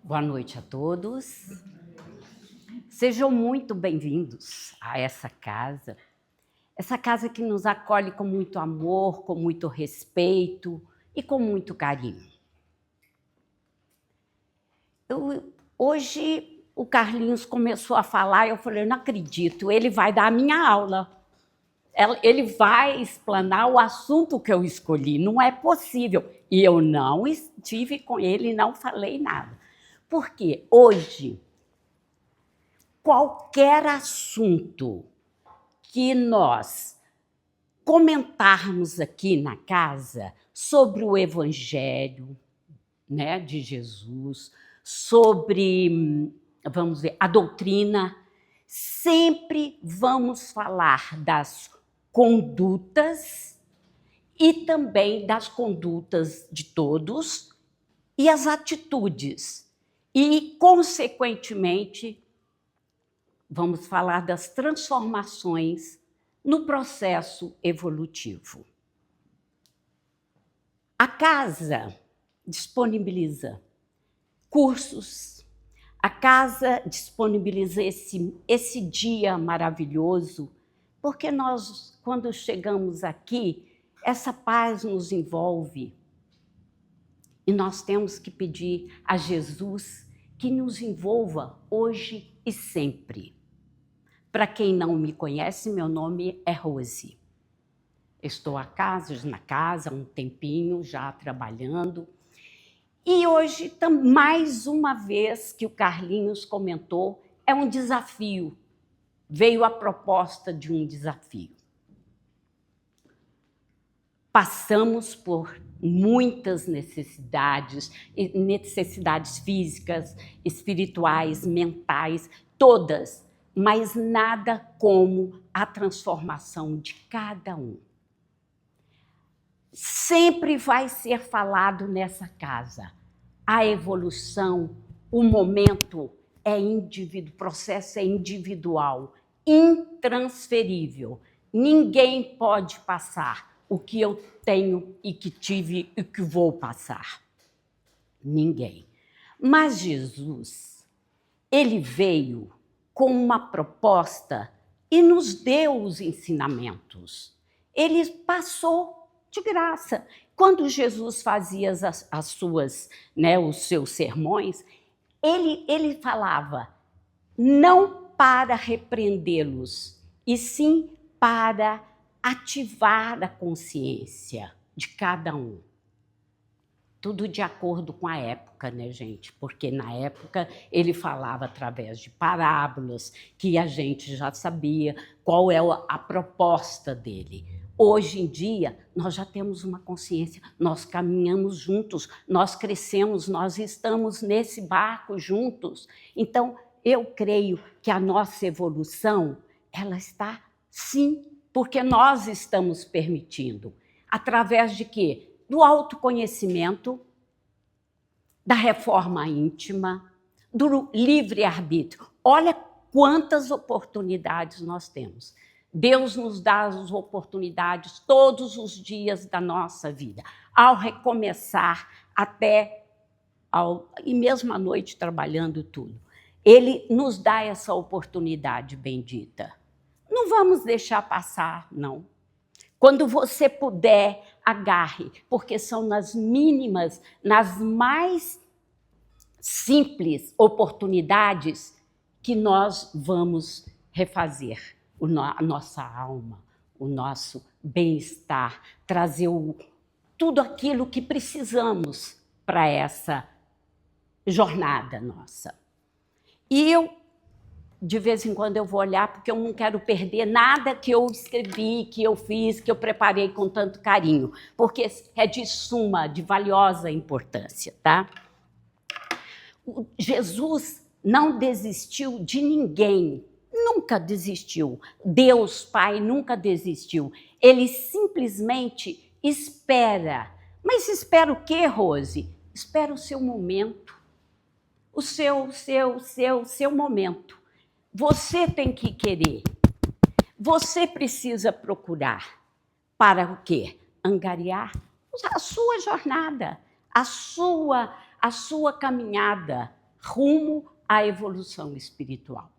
Boa noite a todos. Sejam muito bem-vindos a essa casa que nos acolhe com muito amor, com muito respeito e com muito carinho. Hoje o Carlinhos começou a falar e eu falei, não acredito, ele vai dar a minha aula. Ele vai explanar o assunto que eu escolhi, não é possível. E eu não estive com ele, não falei nada. Porque hoje, qualquer assunto que nós comentarmos aqui na casa sobre o Evangelho, né, de Jesus, sobre, vamos dizer, a doutrina, sempre vamos falar das condutas e também das condutas de todos e as atitudes. E, consequentemente, vamos falar das transformações no processo evolutivo. A casa disponibiliza cursos, a casa disponibiliza esse dia maravilhoso, porque nós, quando chegamos aqui, essa paz nos envolve. E nós temos que pedir a Jesus que nos envolva hoje e sempre. Para quem não me conhece, meu nome é Rose. Estou na casa há um tempinho, já trabalhando. E hoje, mais uma vez que o Carlinhos comentou, é um desafio. Veio a proposta de um desafio. Passamos por muitas necessidades físicas, espirituais, mentais, todas, mas nada como a transformação de cada um. Sempre vai ser falado nessa casa. A evolução, o momento é individual, o processo é individual, intransferível. Ninguém pode passar o que eu tenho e que tive e que vou passar. Ninguém. Mas Jesus, ele veio com uma proposta e nos deu os ensinamentos. Ele passou de graça. Quando Jesus fazia as suas, né, os seus sermões, ele falava não para repreendê-los, e sim para ativar a consciência de cada um. Tudo de acordo com a época, né, gente? Porque na época ele falava através de parábolas, que a gente já sabia qual é a proposta dele. Hoje em dia, nós já temos uma consciência, nós caminhamos juntos, nós crescemos, nós estamos nesse barco juntos. Então, eu creio que a nossa evolução, ela está, sim, porque nós estamos permitindo. Através de quê? Do autoconhecimento, da reforma íntima, do livre-arbítrio. Olha quantas oportunidades nós temos. Deus nos dá as oportunidades todos os dias da nossa vida, ao recomeçar e mesmo à noite trabalhando tudo. Ele nos dá essa oportunidade bendita. Não vamos deixar passar, não. Quando você puder, agarre, porque são nas mínimas, nas mais simples oportunidades que nós vamos refazer a nossa alma, o nosso bem-estar, trazer tudo aquilo que precisamos para essa jornada nossa. E de vez em quando eu vou olhar, porque eu não quero perder nada que eu escrevi, que eu fiz, que eu preparei com tanto carinho, porque é de suma, de valiosa importância, tá? Jesus não desistiu de ninguém, nunca desistiu. Deus, Pai, nunca desistiu. Ele simplesmente espera. Mas espera o quê, Rose? Espera o seu momento. O seu momento. Você tem que querer. Você precisa procurar. Para o quê? Angariar a sua jornada, a sua caminhada, rumo à evolução espiritual.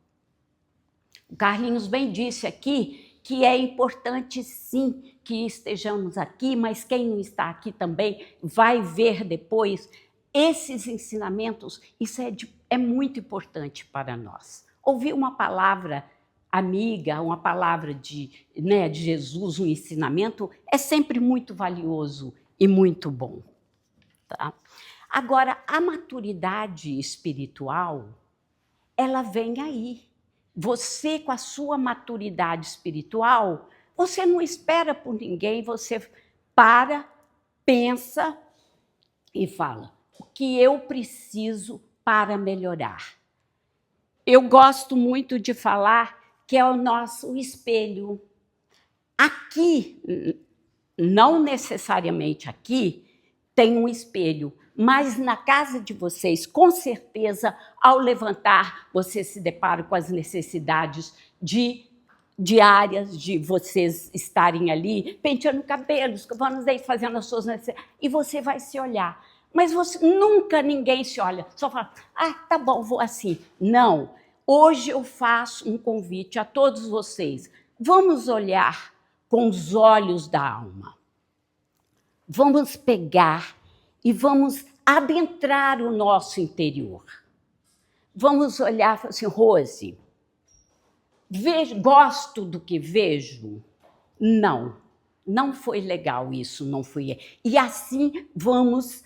O Carlinhos bem disse aqui que é importante, sim, que estejamos aqui, mas quem não está aqui também vai ver depois esses ensinamentos. Isso é muito importante para nós. Ouvir uma palavra amiga, uma palavra de Jesus, um ensinamento, é sempre muito valioso e muito bom. Tá? Agora, a maturidade espiritual, ela vem aí. Você, com a sua maturidade espiritual, você não espera por ninguém, você para, pensa e fala: o que eu preciso para melhorar? Eu gosto muito de falar que é o nosso espelho. Aqui, não necessariamente aqui, tem um espelho, mas na casa de vocês, com certeza, ao levantar, você se depara com as necessidades diárias de vocês estarem ali, penteando cabelos, escovando os dentes, fazendo as suas necessidades, e você vai se olhar. Mas nunca ninguém se olha, só fala: ah, tá bom, vou assim. Não, hoje eu faço um convite a todos vocês. Vamos olhar com os olhos da alma. Vamos pegar e vamos adentrar o nosso interior. Vamos olhar e falar assim: Rose, gosto do que vejo? Não foi legal isso, não foi. E assim vamos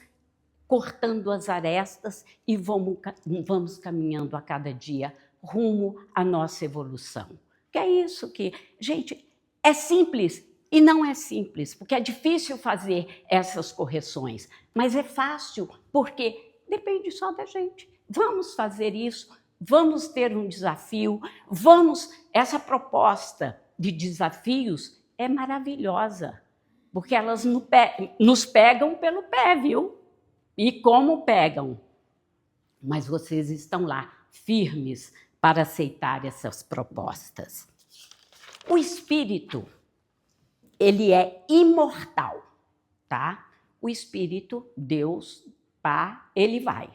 cortando as arestas e vamos caminhando a cada dia rumo à nossa evolução. Que é isso que, gente, é simples. E não é simples, porque é difícil fazer essas correções, mas é fácil, porque depende só da gente. Vamos fazer isso, vamos ter um desafio, essa proposta de desafios é maravilhosa, porque elas nos pegam pelo pé, viu? E como pegam? Mas vocês estão lá, firmes, para aceitar essas propostas. O espírito, ele é imortal, tá? O espírito, Deus, pá, ele vai.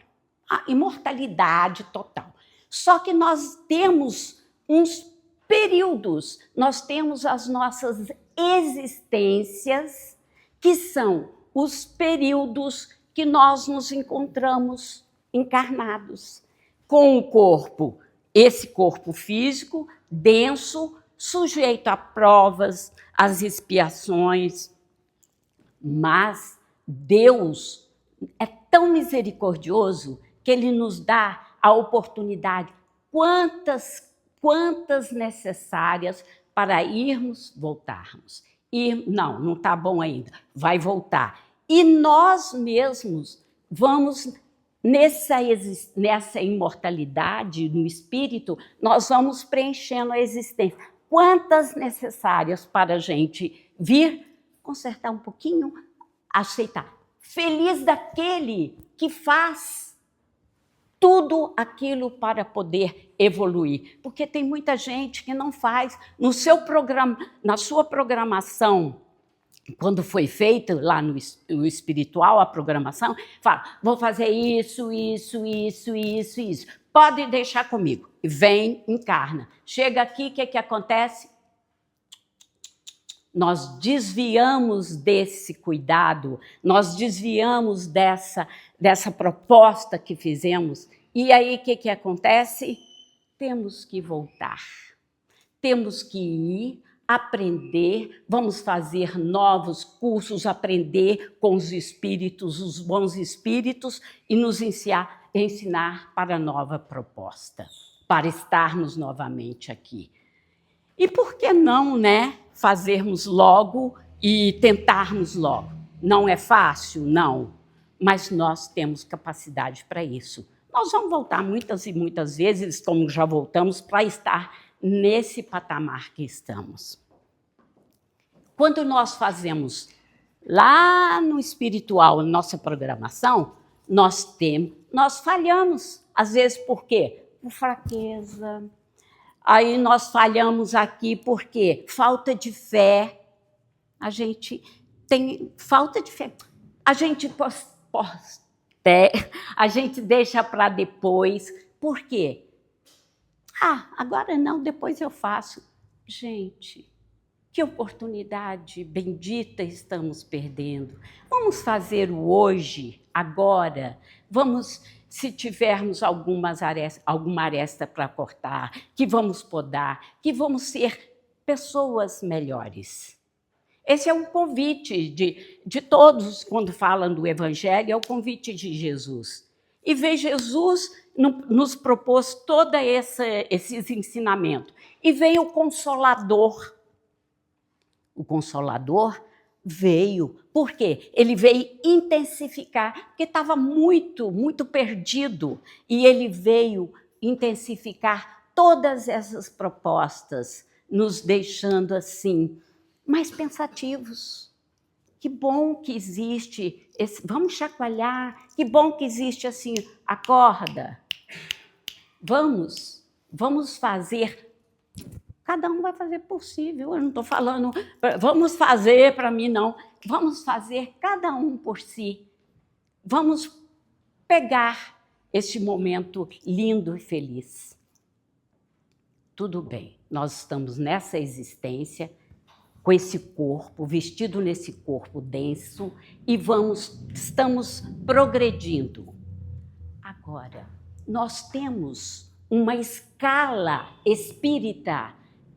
A imortalidade total. Só que nós temos uns períodos, nós temos as nossas existências, que são os períodos que nós nos encontramos encarnados, com o corpo, esse corpo físico, denso, sujeito a provas, às expiações, mas Deus é tão misericordioso que Ele nos dá a oportunidade, quantas necessárias para irmos, voltarmos. Não está bom ainda, vai voltar. E nós mesmos vamos, nessa imortalidade, no espírito, nós vamos preenchendo a existência. Quantas necessárias para a gente vir, consertar um pouquinho, aceitar. Feliz daquele que faz tudo aquilo para poder evoluir. Porque tem muita gente que não faz. No seu programa, na sua programação, quando foi feita lá no espiritual, a programação, fala: vou fazer isso. Pode deixar comigo. Vem, encarna. Chega aqui, o que acontece? Nós desviamos desse cuidado, nós desviamos dessa proposta que fizemos. E aí, o que acontece? Temos que voltar. Temos que ir, aprender, vamos fazer novos cursos, aprender com os espíritos, os bons espíritos, e nos ensinar para a nova proposta, para estarmos novamente aqui. E por que não, fazermos logo e tentarmos logo? Não é fácil? Não. Mas nós temos capacidade para isso. Nós vamos voltar muitas e muitas vezes, como já voltamos, para estar nesse patamar que estamos. Quando nós fazemos lá no espiritual nossa programação, nós falhamos. Às vezes por quê? Por fraqueza. Aí nós falhamos aqui por quê? Falta de fé. A gente tem falta de fé. A gente a gente deixa para depois. Por quê? Agora não, depois eu faço. Gente, que oportunidade bendita estamos perdendo. Vamos fazer o hoje, agora. Vamos, se tivermos alguma aresta para cortar, que vamos podar, que vamos ser pessoas melhores. Esse é um convite de todos, quando falam do Evangelho, é o convite de Jesus. E ver Jesus nos propôs todos esses ensinamentos. E veio o Consolador. O Consolador veio, por quê? Ele veio intensificar, porque estava muito, muito perdido. E ele veio intensificar todas essas propostas, nos deixando assim, mais pensativos. Que bom que existe, vamos chacoalhar, que bom que existe assim, acorda. Vamos fazer, cada um vai fazer possível, eu não estou falando, vamos fazer para mim não, vamos fazer cada um por si. Vamos pegar este momento lindo e feliz. Tudo bem, nós estamos nessa existência, com esse corpo, vestido nesse corpo denso, e estamos progredindo. Agora, nós temos uma escala espírita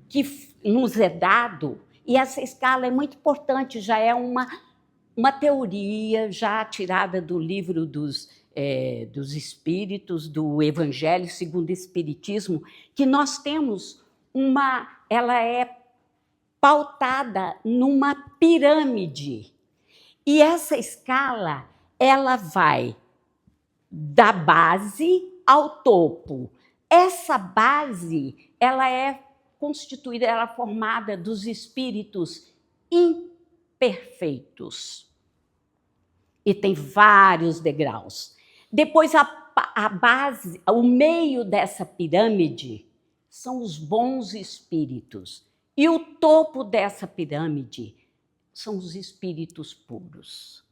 que nos é dado, e essa escala é muito importante, já é uma teoria já tirada do livro dos Espíritos, do Evangelho segundo o Espiritismo, que nós temos ela é pautada numa pirâmide. E essa escala, ela vai da base ao topo. Essa base, ela é constituída, ela é formada dos espíritos imperfeitos. E tem vários degraus. Depois, a base, o meio dessa pirâmide, são os bons espíritos. E o topo dessa pirâmide são os espíritos puros.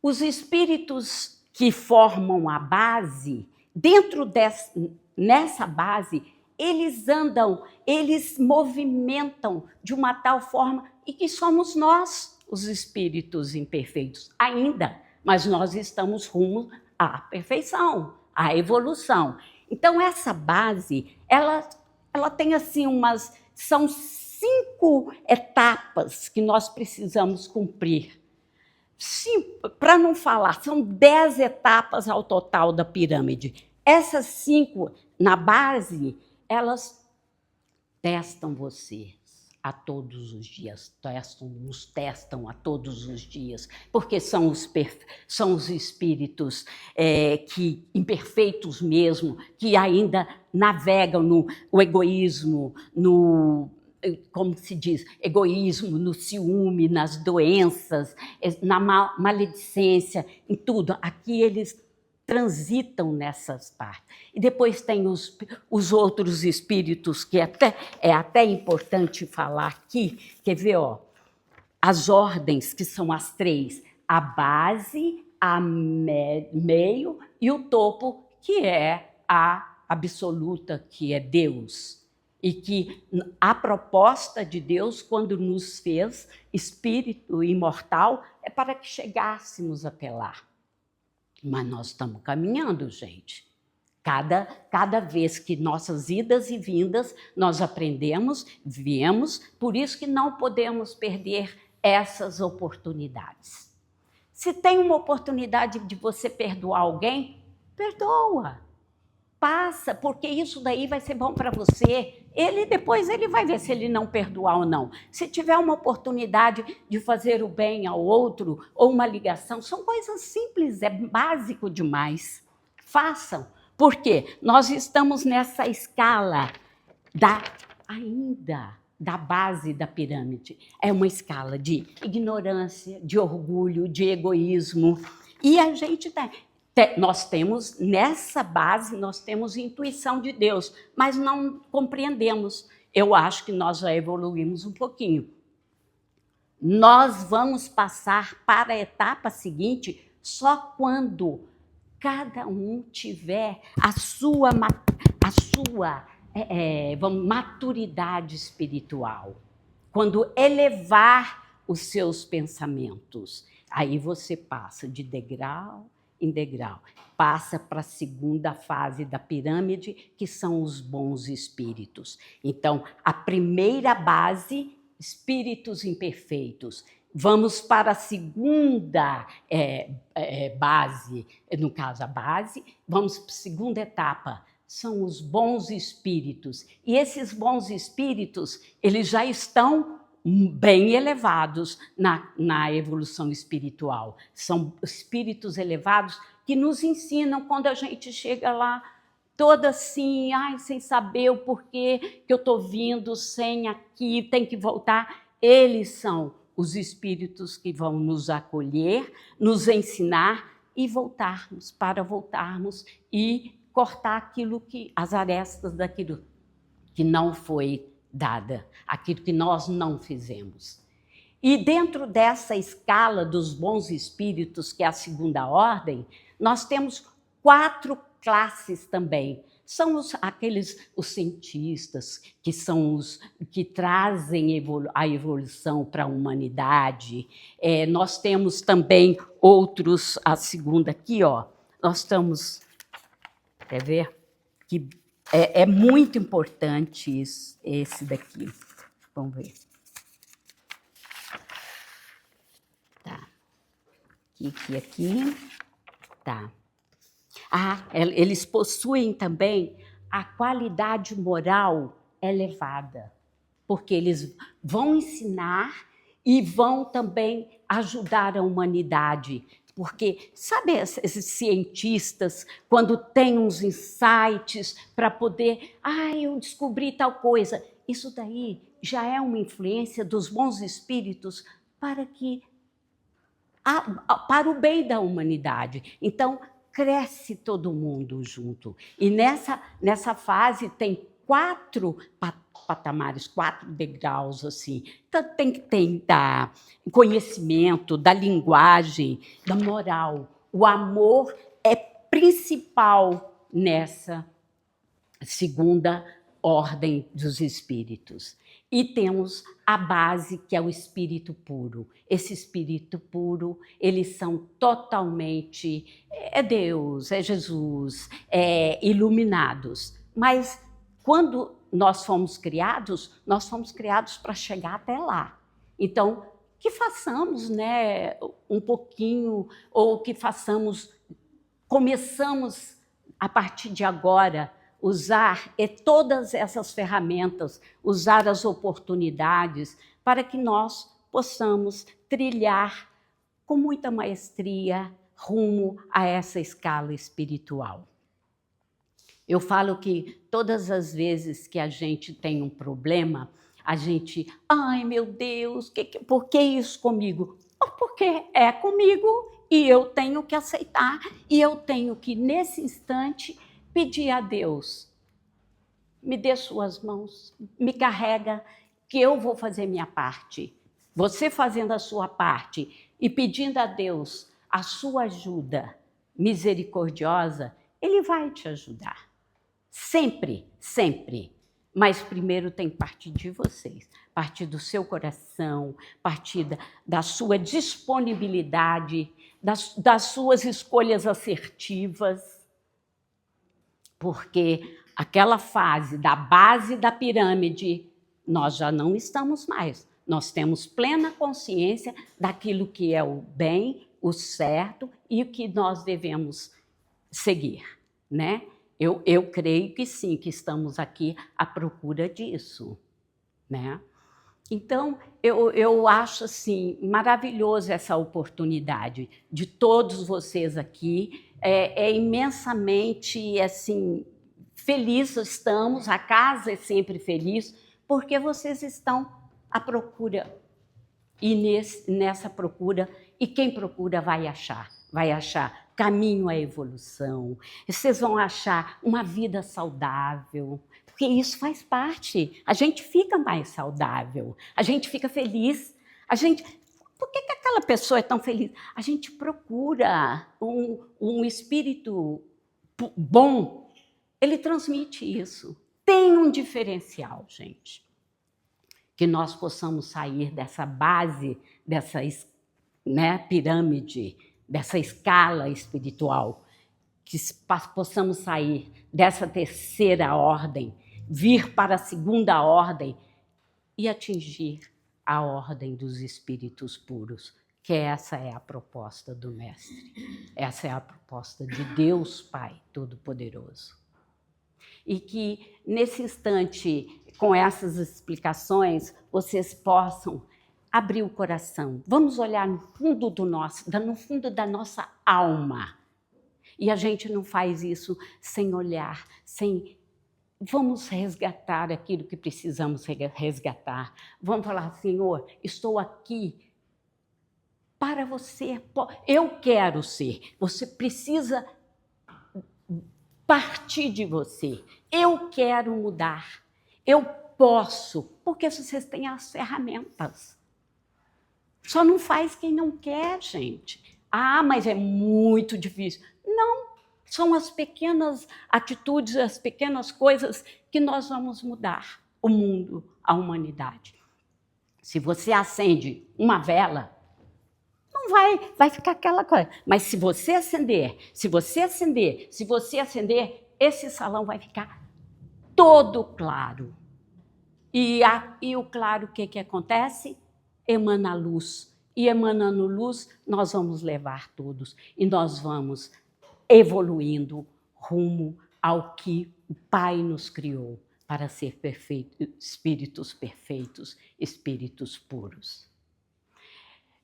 Os espíritos que formam a base, nessa base, eles andam, eles movimentam de uma tal forma, e que somos nós, os espíritos imperfeitos, ainda, mas nós estamos rumo à perfeição, à evolução. Então, essa base, ela tem assim são 5 etapas que nós precisamos cumprir. Para não falar, são 10 etapas ao total da pirâmide. Essas 5, na base, elas testam você a todos os dias, nos testam a todos os dias, porque são os espíritos que imperfeitos mesmo, que ainda navegam no egoísmo, como se diz, egoísmo, no ciúme, nas doenças, na maledicência, em tudo. Aqui eles transitam nessas partes. E depois tem os outros espíritos, que é até importante falar aqui. Quer ver, as ordens, que são as 3, a base, a meio e o topo, que é a absoluta, que é Deus. E que a proposta de Deus, quando nos fez espírito imortal, é para que chegássemos até lá. Mas nós estamos caminhando, gente. Cada vez que nossas idas e vindas, nós aprendemos, viemos, por isso que não podemos perder essas oportunidades. Se tem uma oportunidade de você perdoar alguém, perdoa. Passa, porque isso daí vai ser bom para você. Depois ele vai ver se ele não perdoar ou não. Se tiver uma oportunidade de fazer o bem ao outro, ou uma ligação, são coisas simples, é básico demais. Façam, porque nós estamos nessa escala ainda da base da pirâmide. É uma escala de ignorância, de orgulho, de egoísmo. E a gente nós temos, nessa base, nós temos intuição de Deus, mas não compreendemos. Eu acho que nós já evoluímos um pouquinho. Nós vamos passar para a etapa seguinte só quando cada um tiver a sua maturidade espiritual. Quando elevar os seus pensamentos, aí você passa de degrau em degrau, passa para a segunda fase da pirâmide, que são os bons espíritos. Então, a primeira base, espíritos imperfeitos. Vamos para a segunda base, no caso a base, vamos para a segunda etapa, são os bons espíritos. E esses bons espíritos, eles já estão bem elevados na evolução espiritual. São espíritos elevados que nos ensinam quando a gente chega lá, toda assim, sem saber o porquê que eu estou vindo sem aqui, tem que voltar. Eles são os espíritos que vão nos acolher, nos ensinar e voltarmos e cortar as arestas daquilo que não foi dada, aquilo que nós não fizemos. E dentro dessa escala dos bons espíritos, que é a segunda ordem, nós temos 4 classes também. São os cientistas, que são os que trazem a evolução para a humanidade. Nós temos também outros, a segunda aqui, nós estamos, quer ver? Que é muito importante esse daqui. Vamos ver. Tá. Aqui. Tá. Eles possuem também a qualidade moral elevada, porque eles vão ensinar e vão também ajudar a humanidade. Porque, sabe, esses cientistas, quando têm uns insights para poder, eu descobri tal coisa, isso daí já é uma influência dos bons espíritos para o bem da humanidade. Então, cresce todo mundo junto. E nessa fase tem 4 patamares, 4 degraus, assim. Então, tem que ter conhecimento, da linguagem, da moral. O amor é principal nessa segunda ordem dos espíritos. E temos a base, que é o espírito puro. Esse espírito puro, eles são totalmente Deus, Jesus, iluminados. Mas quando nós fomos criados para chegar até lá. Então, que façamos, um pouquinho, ou que começamos a partir de agora, usar todas essas ferramentas, usar as oportunidades para que nós possamos trilhar com muita maestria rumo a essa escala espiritual. Eu falo que todas as vezes que a gente tem um problema, a gente, meu Deus, por que isso comigo? Porque é comigo e eu tenho que aceitar e eu tenho que, nesse instante, pedir a Deus, me dê suas mãos, me carrega, que eu vou fazer minha parte. Você fazendo a sua parte e pedindo a Deus a sua ajuda misericordiosa, Ele vai te ajudar. Sempre, sempre. Mas primeiro tem que partir de vocês, partir do seu coração, partir da sua disponibilidade, das suas escolhas assertivas. Porque aquela fase da base da pirâmide, nós já não estamos mais. Nós temos plena consciência daquilo que é o bem, o certo e o que nós devemos seguir, né? Eu creio que sim, que estamos aqui à procura disso, né? Então, eu acho assim, maravilhoso essa oportunidade de todos vocês aqui. Imensamente assim, felizes estamos, a casa é sempre feliz, porque vocês estão à procura. E nessa procura, e quem procura vai achar caminho à evolução, vocês vão achar uma vida saudável, porque isso faz parte, a gente fica mais saudável, a gente fica feliz, por que aquela pessoa é tão feliz? A gente procura um espírito bom, ele transmite isso. Tem um diferencial, gente. Que nós possamos sair dessa base, dessa pirâmide, dessa escala espiritual, que possamos sair dessa terceira ordem, vir para a segunda ordem e atingir a ordem dos espíritos puros, que essa é a proposta do Mestre. Essa é a proposta de Deus Pai Todo-Poderoso. E que, nesse instante, com essas explicações, vocês possam abrir o coração. Vamos olhar no fundo no fundo da nossa alma. E a gente não faz isso sem olhar, Vamos resgatar aquilo que precisamos resgatar. Vamos falar, Senhor, estou aqui para você. Eu quero ser. Você precisa partir de você. Eu quero mudar. Eu posso, porque vocês têm as ferramentas. Só não faz quem não quer, gente. Ah, mas é muito difícil. Não, são as pequenas atitudes, as pequenas coisas que nós vamos mudar o mundo, a humanidade. Se você acende uma vela, não vai ficar aquela coisa. Mas se você acender, esse salão vai ficar todo claro. E o claro, o que acontece? Emana luz. E emanando luz, nós vamos levar todos. E nós vamos evoluindo rumo ao que o Pai nos criou para ser espíritos perfeitos, espíritos puros.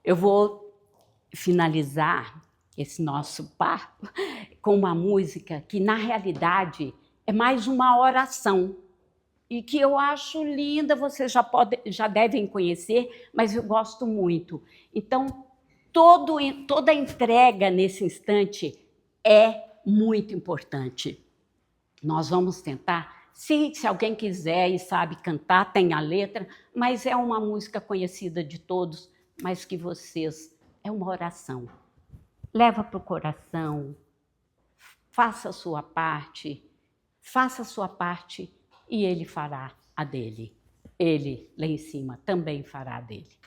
Eu vou finalizar esse nosso papo com uma música que, na realidade, é mais uma oração e que eu acho linda, vocês já devem conhecer, mas eu gosto muito. Então, toda entrega nesse instante é muito importante. Nós vamos tentar, se alguém quiser e sabe cantar, tem a letra, mas é uma música conhecida de todos, mas que é uma oração. Leva para o coração, faça a sua parte e ele fará a dele. Ele, lá em cima, também fará a dele.